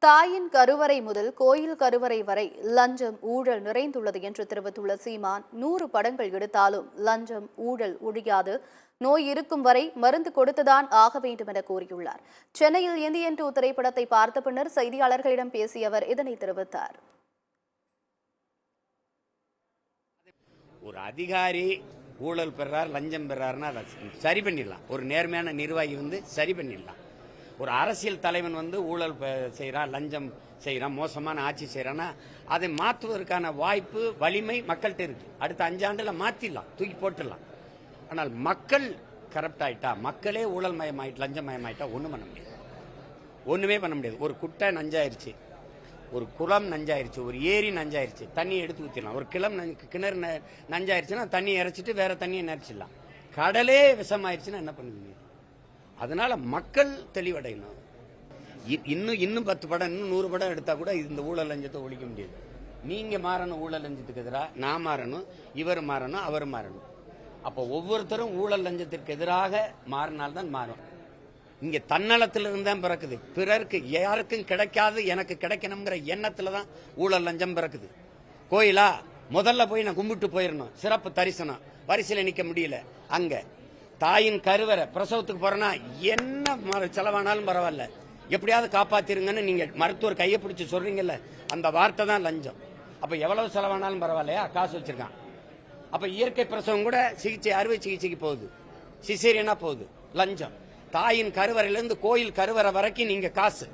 தாயின் கருவறை முதல் கோயில் கருவறை வரை லஞ்சம் ஊழல் நிறைந்துள்ளது என்று தெரிவித்துள்ள சீமான் 100 படங்கள் எடுத்தாலும் லஞ்சம் ஊழல் ஒழியாது, நோய் இருக்கும் வரை மருந்து கொடுத்துதான் ஆக வேண்டும் என கூறியுள்ளார். சென்னையில் இந்தியன் 2 திரைப்படத்தை பார்த்த பின்னர் செய்தியாளர்களிடம் பேசிய அவர் இதனை தெரிவித்தார். ஒரு அதிகாரி ஊழல் பெறார், லஞ்சம் பெறாருன்னா அதை சரி பண்ணிடலாம். ஒரு நேர்மையான நிர்வாகி சரி பண்ணிடலாம். ஒரு அரசியல் தலைவன் ஊழல் செய்யறான், லஞ்சம் செய்யறான், மோசமான ஆட்சி செய்யறான்னா அதை மாற்றுவதற்கான வாய்ப்பு, வலிமை மக்கள்கிட்ட இருக்கு. அடுத்த 5 ஆண்டுல மாத்திடலாம், தூக்கி போட்டுடலாம். ஆனால் மக்கள் கரப்ட் ஆயிட்டா, மக்களே ஊழல் மயமாயிட்டு, லஞ்சம் மயமாயிட்டா ஒண்ணும் பண்ண முடியாது, ஒண்ணுமே பண்ண முடியாது. ஒரு குட்டை நஞ்சாயிருச்சு, ஒரு குளம் நஞ்சாயிருச்சு, ஒரு ஏரி நஞ்சாயிருச்சு, தண்ணி எடுத்து ஊத்திடலாம். ஒரு கிணறு நஞ்சாயிருச்சுன்னா தண்ணி இறைச்சிட்டு வேற தண்ணியை நினைச்சிடலாம். கடலே விஷமாயிருச்சுன்னா என்ன பண்ணுவீங்க? அதனால மக்கள் தெளிவடையணும். இன்னும் 10 படம், இன்னும் 100 படம் எடுத்தா கூட இந்த ஊழல் லஞ்சத்தை ஒழிக்க முடியாது. நீங்க மாறணும், ஊழல் லஞ்சத்துக்கு எதிராக நான் மாறணும், இவர் மாறணும், அவர் மாறணும். அப்போ ஒவ்வொருத்தரும் ஊழல் லஞ்சத்திற்கு எதிராக மாறினால்தான் மாறும். இங்க தன்னலத்திலிருந்து தான் பிறக்குது. பிறருக்கு யாருக்கும் கிடைக்காது எனக்கு கிடைக்கணுங்கிற எண்ணத்துல தான் ஊழல் லஞ்சம் பிறக்குது. கோயிலா முதல்ல போய் நான் கும்பிட்டு போயிடணும், சிறப்பு தரிசனம், வரிசையில் நிக்க முடியல. அங்க தாயின் கருவறை பிரசவத்துக்கு போறேன்னா என்ன செலவானாலும் பரவாயில்ல, எப்படியாவது காப்பாத்திருங்கன்னு நீங்க மருத்துவர் கையை பிடிச்சு சொல்றீங்கல்ல, அந்த வார்த்தை தான் லஞ்சம். அப்ப எவ்வளவு செலவானாலும் பரவாயில்லையா, காசு வச்சிருக்கான். அப்ப இயற்கை பிரசவம் கூட சிகிச்சை, அறுவை சிகிச்சைக்கு போகுது, சிசேரியனா போகுது, லஞ்சம். தாயின் கருவறையிலிருந்து கோயில் கருவறை வரைக்கும் நீங்க காசு